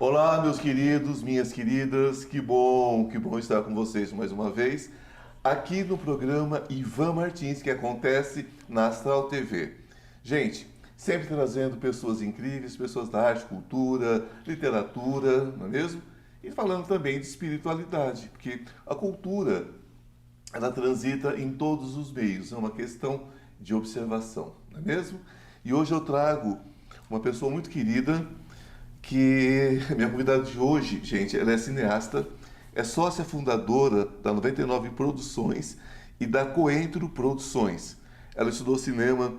Olá, meus queridos, minhas queridas, que bom estar com vocês mais uma vez, aqui no programa Ivan Martins, que acontece na Astral TV. Gente, sempre trazendo pessoas incríveis, pessoas da arte, cultura, literatura, não é mesmo? E falando também de espiritualidade, porque a cultura, ela transita em todos os meios, é uma questão de observação, não é mesmo? E hoje eu trago uma pessoa muito querida, que minha convidada de hoje, gente, ela é cineasta, é sócia fundadora da 99 Produções e da Coentro Produções. Ela estudou cinema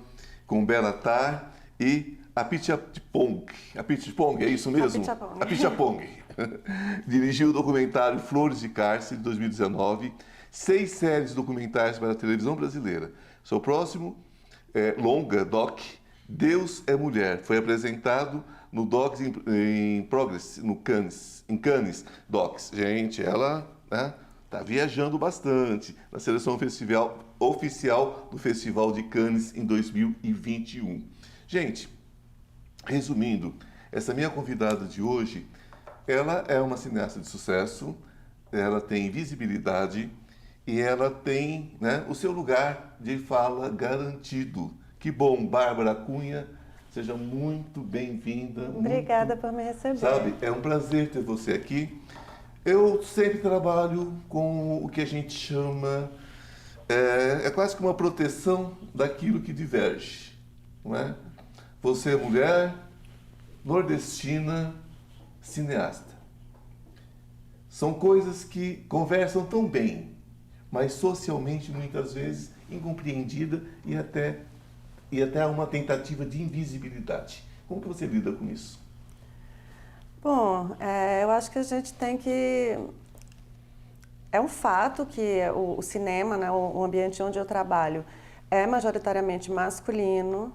com Bela Tar e Apichatpong. Apichatpong, é isso mesmo? Apichatpong. Apichatpong. Dirigiu o documentário Flores de Cárcere, de 2019, 6 séries documentais para a televisão brasileira. Seu próximo longa, Doc, Deus é Mulher, foi apresentado no Docs em Progress, no Cannes, em Cannes Docs. Gente, ela tá viajando bastante na seleção oficial do Festival de Cannes em 2021. Gente, resumindo, essa minha convidada de hoje, ela é uma cineasta de sucesso, ela tem visibilidade e ela tem, o seu lugar de fala garantido. Que bom, Bárbara Cunha, seja muito bem-vinda. Obrigada por me receber. Sabe, é um prazer ter você aqui. Eu sempre trabalho com o que a gente chama, é quase que uma proteção daquilo que diverge, não é? Você é mulher, nordestina, cineasta. São coisas que conversam tão bem, mas socialmente muitas vezes incompreendida e até uma tentativa de invisibilidade. Como que você lida com isso? Bom, eu acho que a gente tem que... É um fato que o cinema, né, o ambiente onde eu trabalho, é majoritariamente masculino,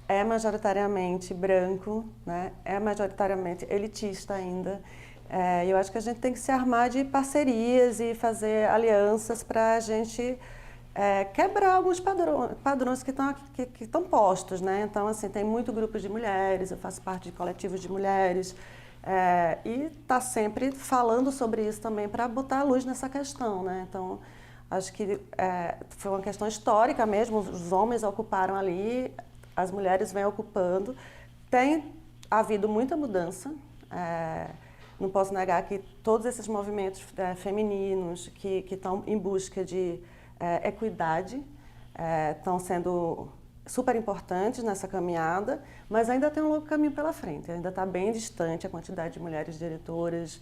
é majoritariamente branco, né, é majoritariamente elitista ainda. Eu acho que a gente tem que se armar de parcerias e fazer alianças para a gente quebrar alguns padrões que estão postos, né? Então, assim, tem muito grupo de mulheres, eu faço parte de coletivos de mulheres, e está sempre falando sobre isso também para botar a luz nessa questão, né? Então, acho que foi uma questão histórica mesmo, os homens ocuparam ali, as mulheres vêm ocupando. Tem havido muita mudança, não posso negar que todos esses movimentos femininos que estão em busca de equidade estão sendo super importantes nessa caminhada, mas ainda tem um longo caminho pela frente, ainda está bem distante a quantidade de mulheres diretoras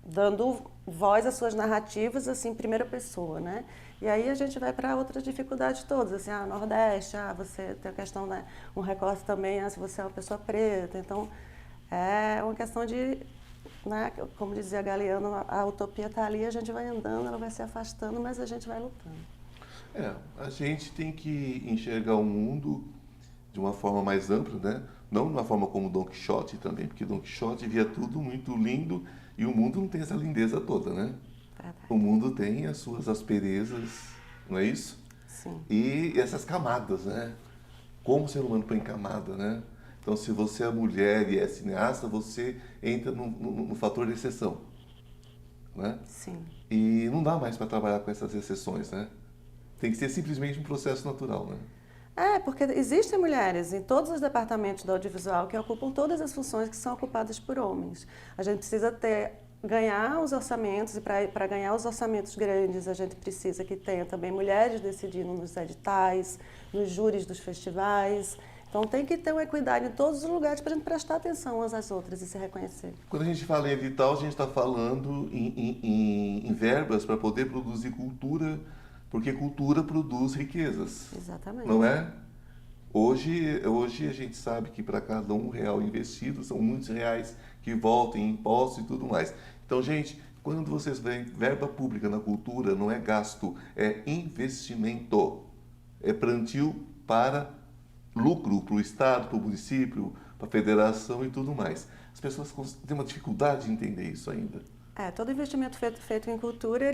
dando voz às suas narrativas assim, em primeira pessoa, né? E aí a gente vai para outras dificuldades todas, assim, Nordeste, você tem a questão, né, um recorte também, se você é uma pessoa preta, então é uma questão de, né, como dizia Galeano, a utopia está ali, a gente vai andando, ela vai se afastando, mas a gente vai lutando. A gente tem que enxergar o mundo de uma forma mais ampla, né? Não de uma forma como Don Quixote também, porque Don Quixote via tudo muito lindo e o mundo não tem essa lindeza toda, né? Verdade. O mundo tem as suas asperezas, não é isso? Sim. E essas camadas, né? Como o ser humano põe camada, né? Então, se você é mulher e é cineasta, você entra no fator de exceção, né? Sim. E não dá mais para trabalhar com essas exceções, né? Tem que ser simplesmente um processo natural, né? Porque existem mulheres em todos os departamentos do audiovisual que ocupam todas as funções que são ocupadas por homens. A gente precisa ganhar os orçamentos, e para ganhar os orçamentos grandes, a gente precisa que tenha também mulheres decidindo nos editais, nos júris dos festivais. Então tem que ter uma equidade em todos os lugares para a gente prestar atenção umas às outras e se reconhecer. Quando a gente fala em edital, a gente está falando em verbas para poder produzir cultura, porque cultura produz riquezas. Exatamente. Não é? Hoje a gente sabe que para cada R$1 investido, são muitos reais que voltam em impostos e tudo mais. Então, gente, quando vocês veem verba pública na cultura, não é gasto, é investimento. É plantio para lucro, para o Estado, para o município, para a federação e tudo mais. As pessoas têm uma dificuldade de entender isso ainda. Todo investimento feito em cultura,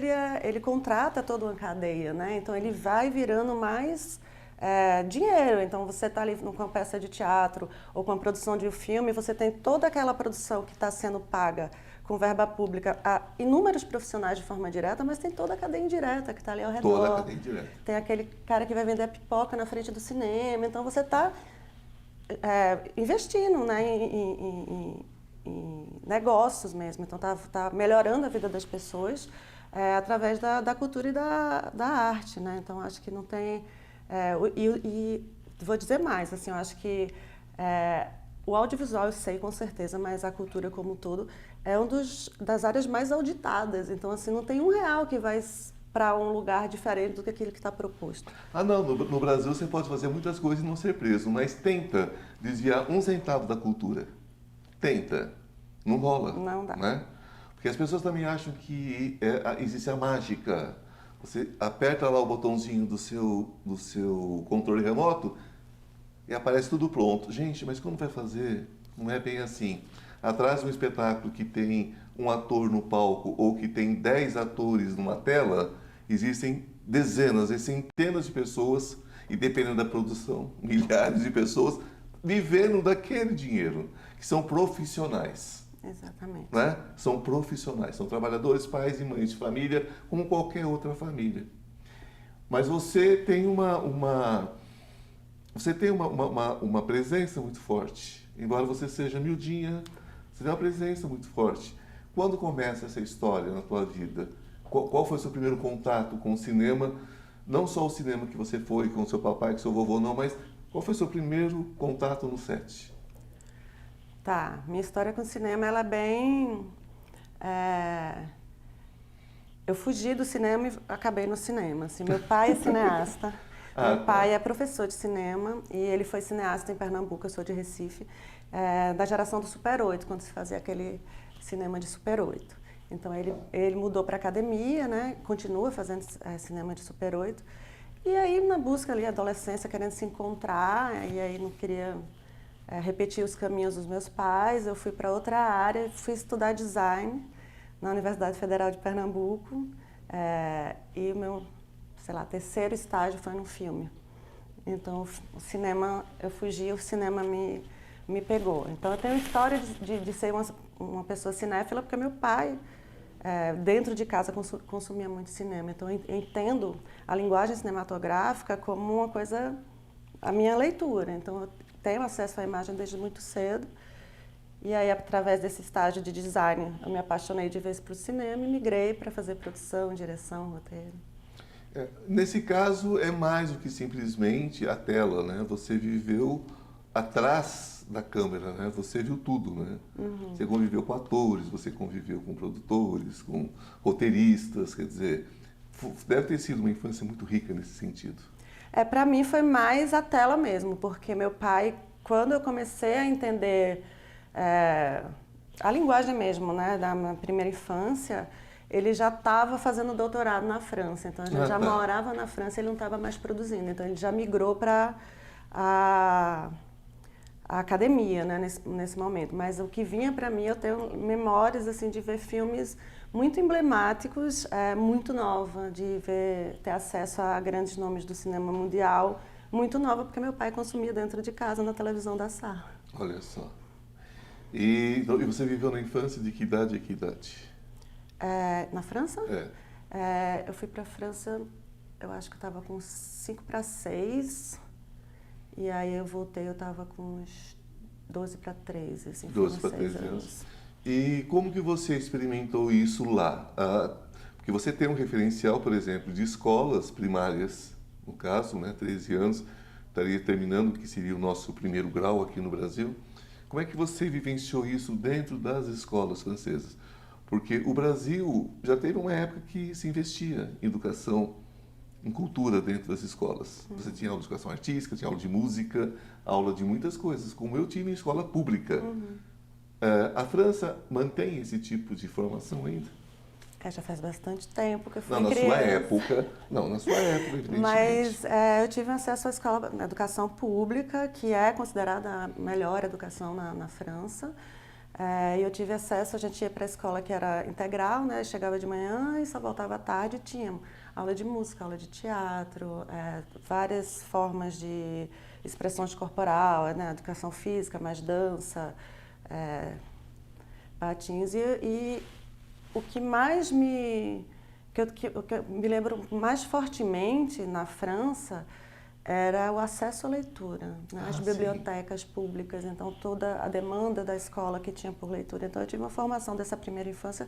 ele contrata toda uma cadeia, né? Então ele vai virando mais dinheiro. Então, você está ali com uma peça de teatro ou com a produção de um filme, você tem toda aquela produção que está sendo paga com verba pública a inúmeros profissionais de forma direta, mas tem toda a cadeia indireta que está ali ao redor. Toda a cadeia indireta. Tem aquele cara que vai vender a pipoca na frente do cinema. Então, você está investindo, né, em negócios mesmo. Então, tá melhorando a vida das pessoas através da cultura e da arte, né? Então, acho que não tem... E vou dizer mais, assim, eu acho que o audiovisual eu sei com certeza, mas a cultura como um todo é das áreas mais auditadas. Então, assim, não tem R$1 que vai para um lugar diferente do que aquilo que está proposto. Ah, não, no Brasil você pode fazer muitas coisas e não ser preso, mas tenta desviar 1 centavo da cultura. Tenta. Não rola. Não dá. Né? Porque as pessoas também acham que existe a mágica. Você aperta lá o botãozinho do seu controle remoto e aparece tudo pronto. Gente, mas como vai fazer? Não é bem assim. Atrás de um espetáculo que tem um ator no palco ou que tem 10 atores numa tela, existem dezenas e centenas de pessoas, e dependendo da produção, milhares de pessoas, vivendo daquele dinheiro, que são profissionais. Exatamente. Né? São profissionais, são trabalhadores, pais e mães de família, como qualquer outra família. Mas você tem uma presença muito forte. Embora você seja miudinha, você tem uma presença muito forte. Quando começa essa história na tua vida? Qual foi o seu primeiro contato com o cinema? Não só o cinema que você foi com o seu papai, com o seu vovô, não, mas qual foi o seu primeiro contato no set? Tá, minha história com o cinema, ela é bem... Eu fugi do cinema e acabei no cinema. Assim, meu pai é cineasta, meu pai é professor de cinema e ele foi cineasta em Pernambuco, eu sou de Recife, da geração do Super 8, quando se fazia aquele cinema de Super 8. Então ele mudou para a academia, né, continua fazendo cinema de Super 8. E aí na busca ali, adolescência, querendo se encontrar, e aí não queria... repetir os caminhos dos meus pais, eu fui para outra área, fui estudar design na Universidade Federal de Pernambuco e o meu, sei lá, terceiro estágio foi no filme. Então o cinema, eu fugi, o cinema me pegou. Então eu tenho história de ser uma pessoa cinéfila porque meu pai, dentro de casa, consumia muito cinema. Então eu entendo a linguagem cinematográfica como uma coisa, a minha leitura. Então eu tenho acesso à imagem desde muito cedo. E aí, através desse estágio de design, eu me apaixonei de vez para o cinema e migrei para fazer produção, direção, roteiro. Nesse caso, é mais do que simplesmente a tela, né? Você viveu atrás da câmera, né? Você viu tudo, né? Uhum. Você conviveu com atores, você conviveu com produtores, com roteiristas, quer dizer, deve ter sido uma infância muito rica nesse sentido. Para mim foi mais a tela mesmo, porque meu pai, quando eu comecei a entender a linguagem mesmo, né, da minha primeira infância, ele já estava fazendo doutorado na França, então a gente já morava na França, ele não estava mais produzindo, então ele já migrou para a academia, né, nesse momento. Mas o que vinha para mim, eu tenho memórias assim de ver filmes muito emblemáticos, muito nova, de ter acesso a grandes nomes do cinema mundial, muito nova, porque meu pai consumia dentro de casa, na televisão da sala. Olha só. E você viveu na infância de que idade a que idade? Na França? Eu fui para a França, eu acho que eu estava com 5 para 6, e aí eu voltei, eu estava com uns 12 para 13, assim, 12 para 13 anos. E como que você experimentou isso lá? Porque você tem um referencial, por exemplo, de escolas primárias, no caso, né, 13 anos, estaria terminando o que seria o nosso primeiro grau aqui no Brasil. Como é que você vivenciou isso dentro das escolas francesas? Porque o Brasil já teve uma época que se investia em educação, em cultura dentro das escolas. Você tinha aula de educação artística, tinha aula de música, aula de muitas coisas, como eu tive em escola pública. A França mantém esse tipo de formação ainda? Já faz bastante tempo que eu fui criança. Na sua época, evidentemente. Mas eu tive acesso à escola, à educação pública, que é considerada a melhor educação na França. E eu tive acesso, a gente ia para a escola que era integral, né? Chegava de manhã e só voltava à tarde. Tinha aula de música, aula de teatro, várias formas de expressões corporal, né? Educação física, mais dança, patins. E o que mais o que eu me lembro mais fortemente na França era o acesso à leitura, né? As bibliotecas públicas, então toda a demanda da escola que tinha por leitura. Então eu tive uma formação dessa primeira infância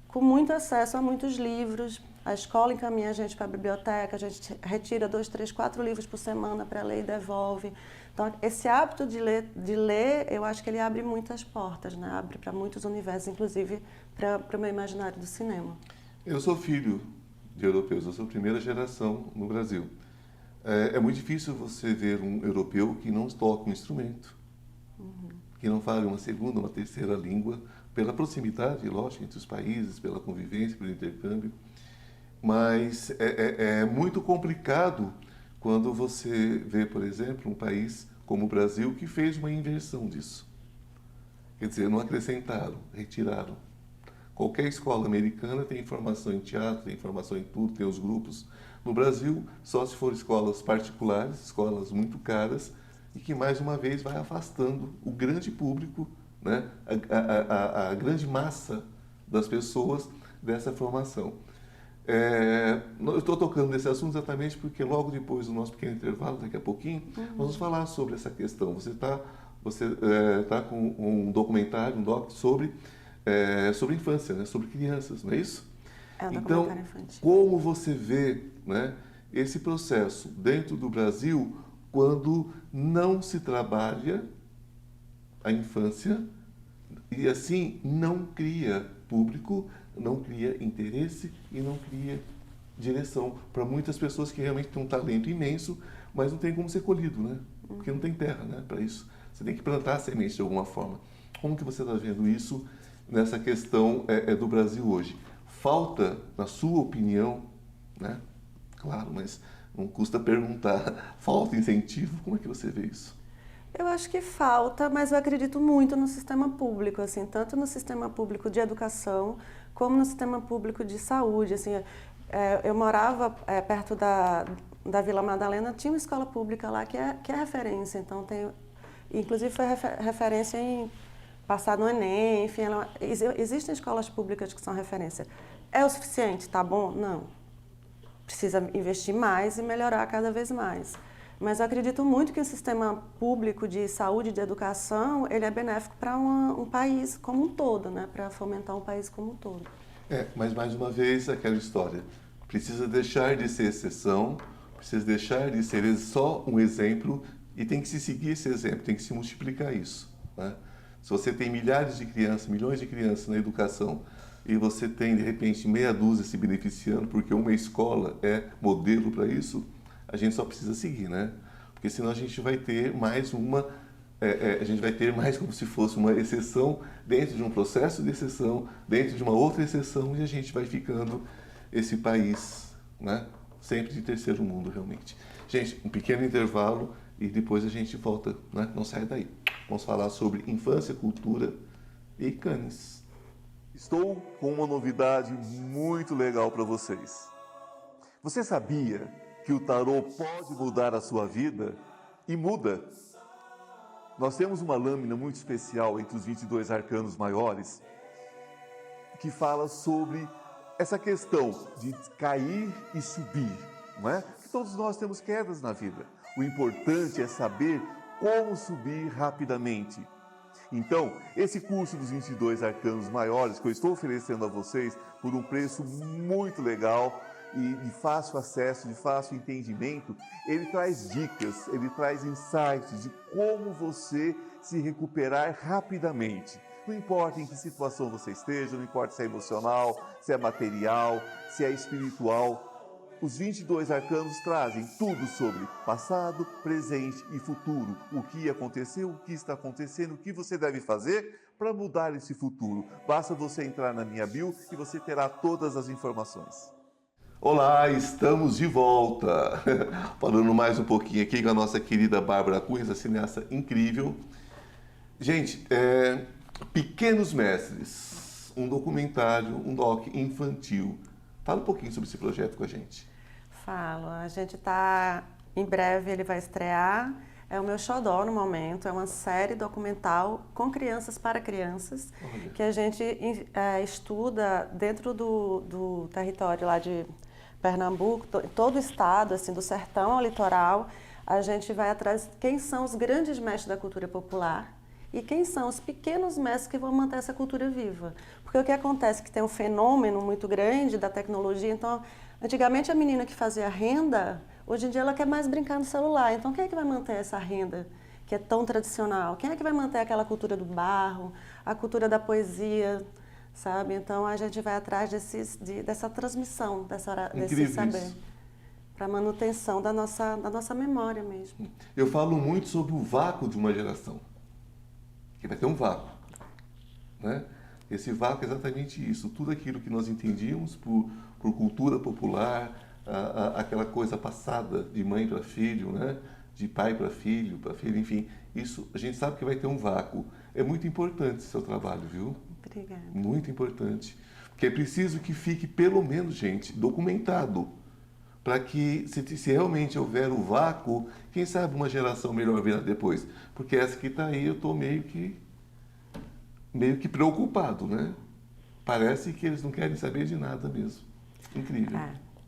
com muito acesso a muitos livros. A escola encaminha a gente para a biblioteca, a gente retira 2, 3, 4 livros por semana para ler e devolve. Então esse hábito de ler, eu acho que ele abre muitas portas, né? Abre para muitos universos, inclusive para o meu imaginário do cinema. Eu sou filho de europeus, eu sou primeira geração no Brasil. É muito difícil você ver um europeu que não toca um instrumento, que não fale uma segunda, uma terceira língua, pela proximidade, lógico, entre os países, pela convivência, pelo intercâmbio. Mas é muito complicado quando você vê, por exemplo, um país como o Brasil que fez uma inversão disso. Quer dizer, não acrescentaram, retiraram. Qualquer escola americana tem formação em teatro, tem formação em tudo, tem os grupos. No Brasil, só se for escolas particulares, escolas muito caras, e que mais uma vez vai afastando o grande público, né? a grande massa das pessoas dessa formação. Eu estou tocando nesse assunto exatamente porque logo depois do nosso pequeno intervalo, daqui a pouquinho, nós vamos falar sobre essa questão. Você tá com um documentário, um doc sobre infância, né? Sobre crianças, não é isso? Então, como você vê, né, esse processo dentro do Brasil quando não se trabalha a infância e assim não cria público, não cria interesse e não cria direção para muitas pessoas que realmente têm um talento imenso, mas não tem como ser colhido, né? Porque não tem terra, né, para isso. Você tem que plantar a semente de alguma forma. Como que você está vendo isso nessa questão do Brasil hoje? Falta, na sua opinião, né? Claro, mas não custa perguntar, falta incentivo? Como é que você vê isso? Eu acho que falta, mas eu acredito muito no sistema público, assim, tanto no sistema público de educação como no sistema público de saúde. Assim, eu morava perto da Vila Madalena, tinha uma escola pública lá que é referência, então inclusive foi referência em passar no Enem, enfim, existem escolas públicas que são referência. É o suficiente? Tá bom? Não. Precisa investir mais e melhorar cada vez mais. Mas eu acredito muito que o sistema público de saúde e de educação, ele é benéfico para um país como um todo, né? Para fomentar um país como um todo. Mas mais uma vez aquela história. Precisa deixar de ser exceção, precisa deixar de ser só um exemplo e tem que se seguir esse exemplo, tem que se multiplicar isso, né? Se você tem milhares de crianças, milhões de crianças na educação e você tem, de repente, meia dúzia se beneficiando porque uma escola é modelo para isso, a gente só precisa seguir, né? Porque senão a gente vai ter mais a gente vai ter mais como se fosse uma exceção dentro de um processo de exceção, dentro de uma outra exceção, e a gente vai ficando esse país, né? Sempre de terceiro mundo, realmente. Gente, um pequeno intervalo e depois a gente volta, né? Não sai daí. Vamos falar sobre infância, cultura e Cannes. Estou com uma novidade muito legal para vocês. Você sabia que o tarô pode mudar a sua vida? E muda. Nós temos uma lâmina muito especial entre os 22 arcanos maiores que fala sobre essa questão de cair e subir, não é? Que todos nós temos quedas na vida. O importante é saber como subir rapidamente. Então, esse curso dos 22 arcanos maiores que eu estou oferecendo a vocês por um preço muito legal e de fácil acesso, de fácil entendimento, ele traz dicas, ele traz insights de como você se recuperar rapidamente. Não importa em que situação você esteja, não importa se é emocional, se é material, se é espiritual, os 22 arcanos trazem tudo sobre passado, presente e futuro. O que aconteceu, o que está acontecendo, o que você deve fazer para mudar esse futuro. Basta você entrar na minha bio e você terá todas as informações. Olá, estamos de volta. Falando mais um pouquinho aqui com a nossa querida Bárbara Cunha, essa cineasta incrível. Gente, Pequenos Mestres, um documentário, um doc infantil. Fala um pouquinho sobre esse projeto com a gente. Falo, a gente está, em breve ele vai estrear, é o meu xodó no momento, é uma série documental com crianças para crianças, Olha. que a gente estuda dentro do território lá de Pernambuco, todo o estado, assim, do sertão ao litoral, a gente vai atrás de quem são os grandes mestres da cultura popular e quem são os pequenos mestres que vão manter essa cultura viva. Porque o que acontece é que tem um fenômeno muito grande da tecnologia, então, antigamente a menina que fazia renda, hoje em dia ela quer mais brincar no celular, então quem é que vai manter essa renda que é tão tradicional? Quem é que vai manter aquela cultura do barro, a cultura da poesia, sabe? Então a gente vai atrás dessa transmissão, desse saber, para manutenção da nossa memória mesmo. Eu falo muito sobre o vácuo de uma geração, que vai ter um vácuo, né? Esse vácuo é exatamente isso, tudo aquilo que nós entendíamos por cultura popular, aquela coisa passada de mãe para filho, né? De pai para filho, enfim, isso a gente sabe que vai ter um vácuo. É muito importante esse seu trabalho, viu? Obrigada. Muito importante. Porque é preciso que fique, pelo menos, gente, documentado. Para que, se realmente houver um vácuo, quem sabe uma geração melhor virá depois. Porque essa que está aí, eu estou meio que preocupado, né? Parece que eles não querem saber de nada mesmo. Incrível.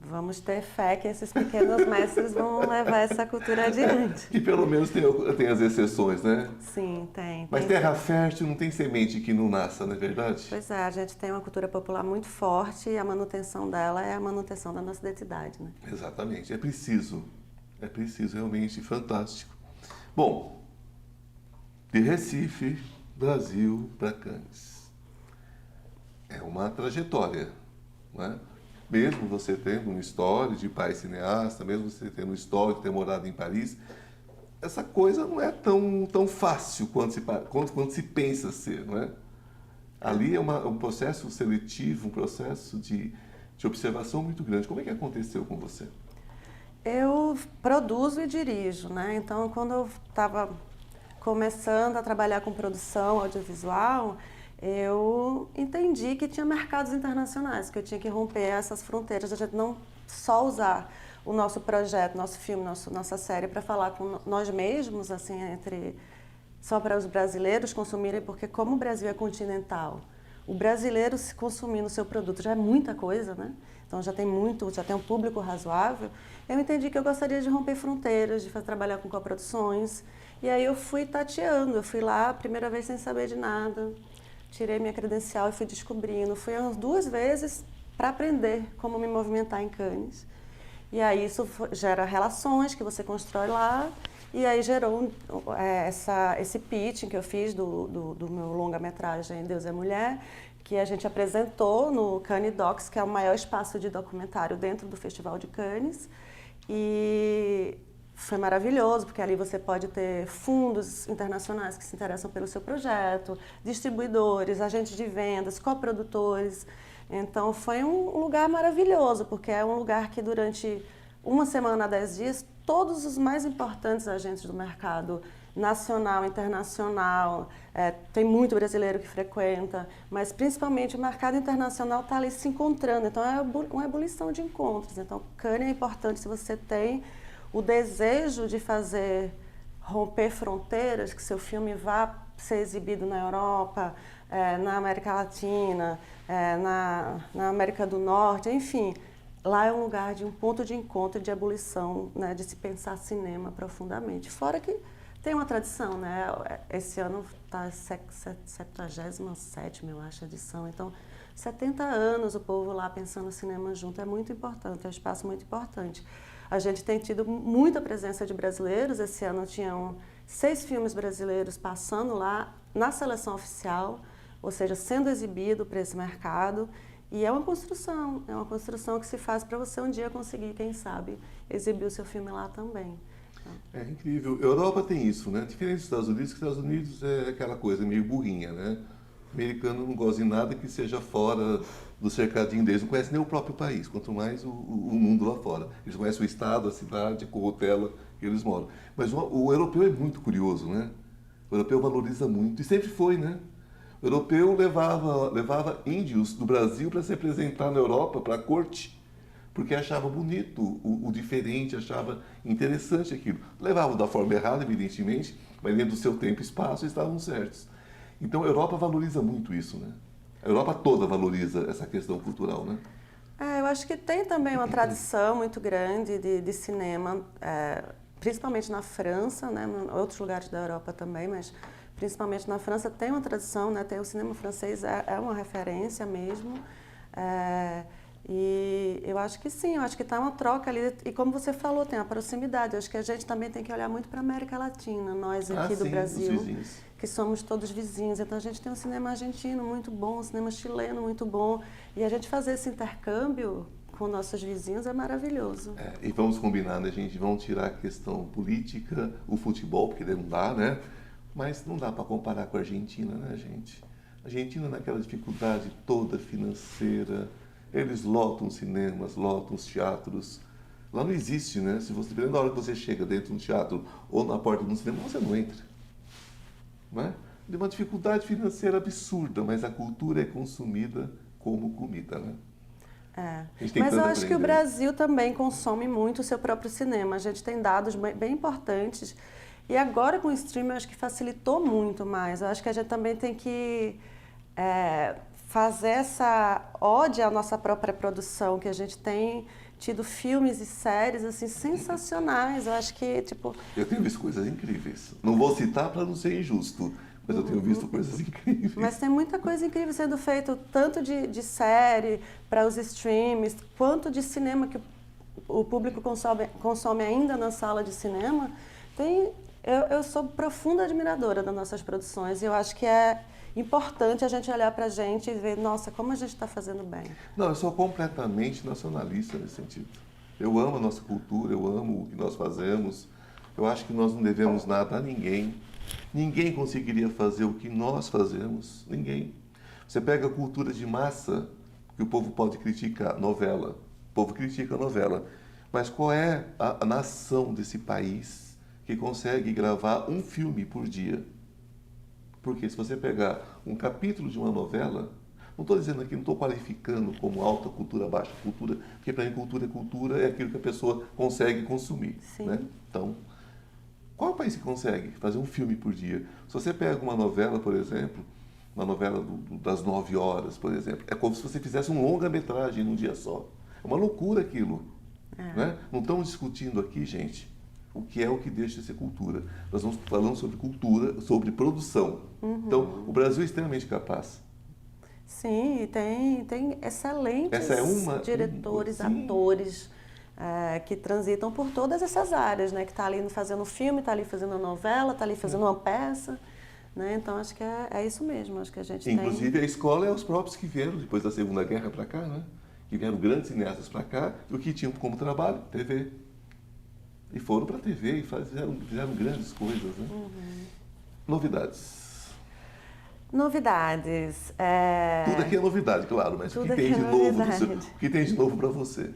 Vamos ter fé que esses pequenos mestres vão levar essa cultura adiante. Que pelo menos tem as exceções, né? Sim, tem. Mas terra fértil não tem semente que não nasça, não é verdade? Pois é, a gente tem uma cultura popular muito forte e a manutenção dela é a manutenção da nossa identidade, né? Exatamente, é preciso realmente, fantástico. Bom, de Recife, Brasil para Cannes. É uma trajetória, não é? Mesmo você tendo uma história de pai cineasta, mesmo você tendo uma história de ter morado em Paris, essa coisa não é tão fácil quanto se pensa ser, não é? Ali é um processo seletivo, um processo de observação muito grande. Como é que aconteceu com você? Eu produzo e dirijo, né? Então, quando eu estava começando a trabalhar com produção audiovisual, eu entendi que tinha mercados internacionais, que eu tinha que romper essas fronteiras, a gente não só usar o nosso projeto, nosso filme, nossa série para falar com nós mesmos, assim, só para os brasileiros consumirem, porque como o Brasil é continental, o brasileiro se consumindo o seu produto já é muita coisa, né? Então já tem um público razoável. Eu entendi que eu gostaria de romper fronteiras, de trabalhar com coproduções, e aí eu fui tateando, eu fui lá a primeira vez sem saber de nada. Tirei minha credencial e fui descobrindo. Fui umas 2 vezes para aprender como me movimentar em Cannes. E aí isso gera relações que você constrói lá. E aí gerou esse pitching que eu fiz do meu longa-metragem Deus é Mulher, que a gente apresentou no Cannes Docs, que é o maior espaço de documentário dentro do Festival de Cannes. E foi maravilhoso, porque ali você pode ter fundos internacionais que se interessam pelo seu projeto, distribuidores, agentes de vendas, coprodutores. Então foi um lugar maravilhoso, porque é um lugar que durante uma semana a 10 dias, todos os mais importantes agentes do mercado nacional, internacional, tem muito brasileiro que frequenta, mas principalmente o mercado internacional está ali se encontrando. Então é uma ebulição de encontros. Então Cannes é importante se você tem o desejo de romper fronteiras, que seu filme vá ser exibido na Europa, na América Latina, na América do Norte, enfim. Lá é um lugar de um ponto de encontro, de ebulição, né, de se pensar cinema profundamente. Fora que tem uma tradição, né? Esse ano está 77ª, eu acho, edição. Então, 70 anos o povo lá pensando cinema junto é muito importante, é um espaço muito importante. A gente tem tido muita presença de brasileiros. Esse ano tinham 6 filmes brasileiros passando lá na seleção oficial, ou seja, sendo exibido para esse mercado. E é uma construção que se faz para você um dia conseguir, quem sabe, exibir o seu filme lá também. É incrível. Europa tem isso, né? Diferente dos Estados Unidos, que os Estados Unidos é aquela coisa meio burrinha, né? O americano não gosta de nada que seja fora do cercadinho deles, não conhece nem o próprio país, quanto mais o mundo lá fora. Eles conhecem o estado, a cidade, a corrotela que eles moram. Mas o europeu é muito curioso, né? O europeu valoriza muito, e sempre foi, né? O europeu levava índios do Brasil para se apresentar na Europa, para a corte, porque achava bonito o diferente, achava interessante aquilo. Levavam da forma errada, evidentemente, mas dentro do seu tempo e espaço estavam certos. Então a Europa valoriza muito isso, né? A Europa toda valoriza essa questão cultural, né? Eu acho que tem também uma tradição muito grande de cinema, principalmente na França, né? Em outros lugares da Europa também, mas principalmente na França tem uma tradição, né? Tem o cinema francês, é uma referência mesmo. E eu acho que sim, eu acho que está uma troca ali. E como você falou, tem a proximidade. Eu acho que a gente também tem que olhar muito para a América Latina, nós aqui do sim, Brasil, que somos todos vizinhos. Então a gente tem um cinema argentino muito bom, um cinema chileno muito bom. E a gente fazer esse intercâmbio com nossos vizinhos é maravilhoso. E vamos combinar, né, gente? Vamos tirar a questão política, o futebol, porque não dá, né? Mas não dá para comparar com a Argentina, né, gente? A Argentina naquela dificuldade toda financeira, eles lotam os cinemas, lotam os teatros. Lá não existe, né? Se você, dependendo da hora que você chega dentro de um teatro ou na porta de um cinema, você não entra. Não é? De uma dificuldade financeira absurda, mas a cultura é consumida como comida, né? Mas eu acho que o Brasil também consome muito o seu próprio cinema. A gente tem dados bem importantes. E agora com o streaming, eu acho que facilitou muito mais. Eu acho que a gente também tem que fazer essa ode à nossa própria produção, que a gente tem tido filmes e séries assim sensacionais. Eu acho que, tipo... Eu tenho visto coisas incríveis. Não vou citar para não ser injusto, mas eu tenho visto coisas incríveis. Mas tem muita coisa incrível sendo feita, tanto de série para os streams, quanto de cinema que o público consome ainda na sala de cinema. Eu sou profunda admiradora das nossas produções e eu acho que é importante a gente olhar para a gente e ver, nossa, como a gente está fazendo bem. Não, eu sou completamente nacionalista nesse sentido. Eu amo a nossa cultura, eu amo o que nós fazemos. Eu acho que nós não devemos nada a ninguém. Ninguém conseguiria fazer o que nós fazemos. Ninguém. Você pega a cultura de massa, que o povo pode criticar, novela. O povo critica a novela. Mas qual é a nação desse país que consegue gravar um filme por dia? Porque se você pegar um capítulo de uma novela, não estou dizendo aqui, não estou qualificando como alta cultura, baixa cultura, porque para mim cultura é cultura, é aquilo que a pessoa consegue consumir. Sim. Né? Então, qual é o país que consegue fazer um filme por dia? Se você pega uma novela, por exemplo, uma novela das 9 horas, por exemplo, é como se você fizesse um longa-metragem num dia só. É uma loucura aquilo. Né? Não estamos discutindo aqui, gente, o que é o que deixa de ser cultura. Nós estamos falando sobre cultura, sobre produção. Então, o Brasil é extremamente capaz. Sim, tem excelentes diretores, sim, atores que transitam por todas essas áreas, né? Que está ali fazendo filme, está ali fazendo uma novela, está ali fazendo uma peça. Né? Então, acho que é isso mesmo. Acho que a gente Inclusive, a escola é os próprios que vieram depois da Segunda Guerra para cá, né? Que vieram grandes cineastas para cá, e o que tinham como trabalho? TV. E foram para a TV e fizeram grandes coisas, né? Novidades. Novidades. Tudo aqui é novidade, claro, mas o que tem de novo o que tem de novo para você?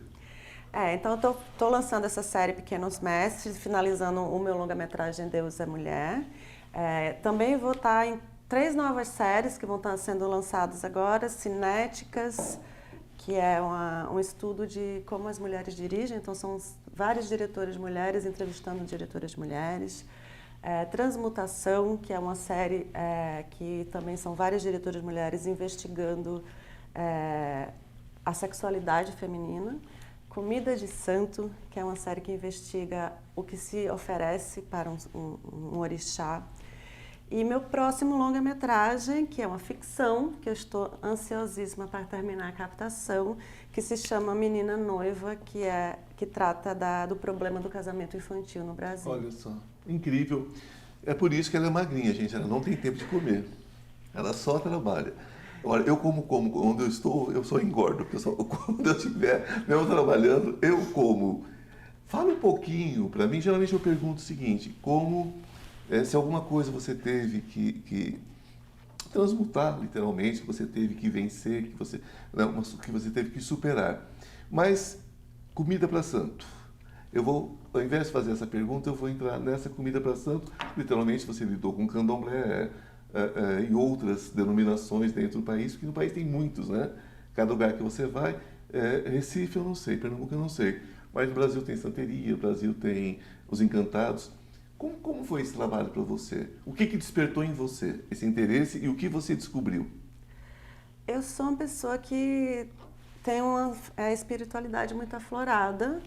Então eu estou lançando essa série Pequenos Mestres, finalizando o meu longa-metragem Deus é Mulher. Também vou estar em 3 novas séries que vão estar sendo lançadas agora, Cinéticas, que é um estudo de como as mulheres dirigem, então são várias diretoras mulheres entrevistando diretoras mulheres. Transmutação, que é uma série que também são várias diretoras mulheres investigando a sexualidade feminina. Comida de Santo, que é uma série que investiga o que se oferece para um orixá. E meu próximo longa-metragem, que é uma ficção, que eu estou ansiosíssima para terminar a captação, que se chama Menina Noiva, que trata do problema do casamento infantil no Brasil. Olha só, incrível. É por isso que ela é magrinha, gente. Ela não tem tempo de comer. Ela só trabalha. Olha, eu como, onde eu estou, eu só engordo. Porque quando eu estiver mesmo trabalhando, eu como. Fala um pouquinho, para mim, geralmente eu pergunto o seguinte, se alguma coisa você teve que transmutar, literalmente, que você teve que vencer, que você teve que superar. Mas, comida para santo. Ao invés de fazer essa pergunta, eu vou entrar nessa comida para santo. Literalmente, você lidou com candomblé, e outras denominações dentro do país, porque no país tem muitos, né? Cada lugar que você vai, Recife eu não sei, Pernambuco eu não sei, mas no Brasil tem Santeria, no Brasil tem os Encantados. Como foi esse trabalho para você? O que despertou em você esse interesse e o que você descobriu? Eu sou uma pessoa que tem uma espiritualidade muito aflorada.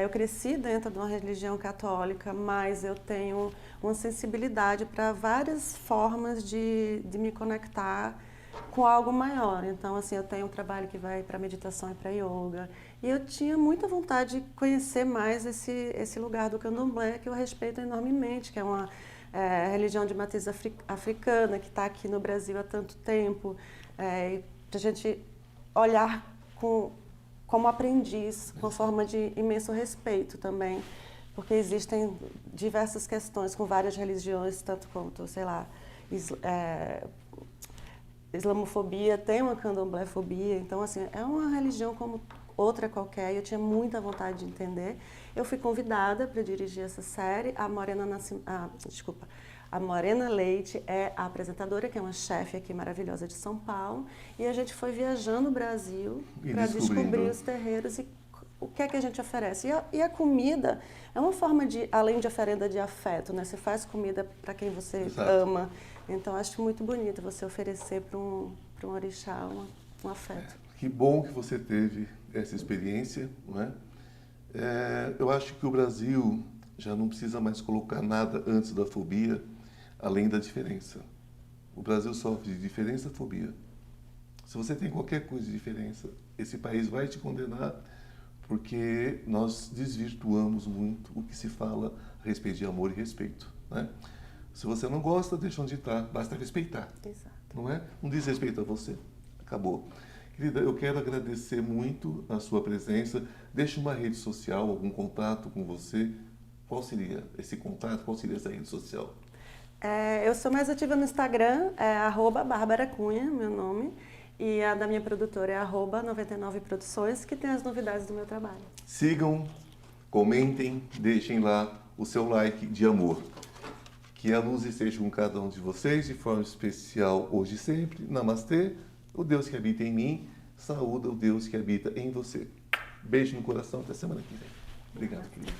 Eu cresci dentro de uma religião católica, mas eu tenho uma sensibilidade para várias formas de me conectar com algo maior. Então, assim, eu tenho um trabalho que vai para meditação e para yoga. E eu tinha muita vontade de conhecer mais esse lugar do candomblé, que eu respeito enormemente, que é uma religião de matriz africana, que está aqui no Brasil há tanto tempo. Para a gente olhar como aprendiz, com forma de imenso respeito também, porque existem diversas questões com várias religiões, tanto quanto, sei lá, islamofobia, tem uma candomblé-fobia, então, assim, é uma religião como outra qualquer, e eu tinha muita vontade de entender. Eu fui convidada para dirigir essa série, a Morena Leite é a apresentadora, que é uma chefe aqui maravilhosa de São Paulo, e a gente foi viajando o Brasil para descobrir os terreiros e o que é que a gente oferece. E a comida é uma forma de, além de oferenda de afeto, né? Você faz comida para quem você ama. Então, acho muito bonito você oferecer para um orixá um afeto. Que bom que você teve essa experiência, não é? Eu acho que o Brasil já não precisa mais colocar nada antes da fobia, além da diferença. O Brasil sofre de diferença-fobia. Se você tem qualquer coisa de diferença, esse país vai te condenar, porque nós desvirtuamos muito o que se fala a respeito de amor e respeito, né? Se você não gosta, deixa onde está, basta respeitar. Exato. Não é? Não diz respeito a você. Acabou. Querida, eu quero agradecer muito a sua presença. Deixe uma rede social, algum contato com você. Qual seria esse contato? Qual seria essa rede social? Eu sou mais ativa no Instagram, @Bárbara Cunha, meu nome. E a da minha produtora é @99produções, que tem as novidades do meu trabalho. Sigam, comentem, deixem lá o seu like de amor. Que a luz esteja com cada um de vocês, de forma especial hoje e sempre. Namastê, o Deus que habita em mim, saúda o Deus que habita em você. Beijo no coração, até semana que vem. Obrigado, querido.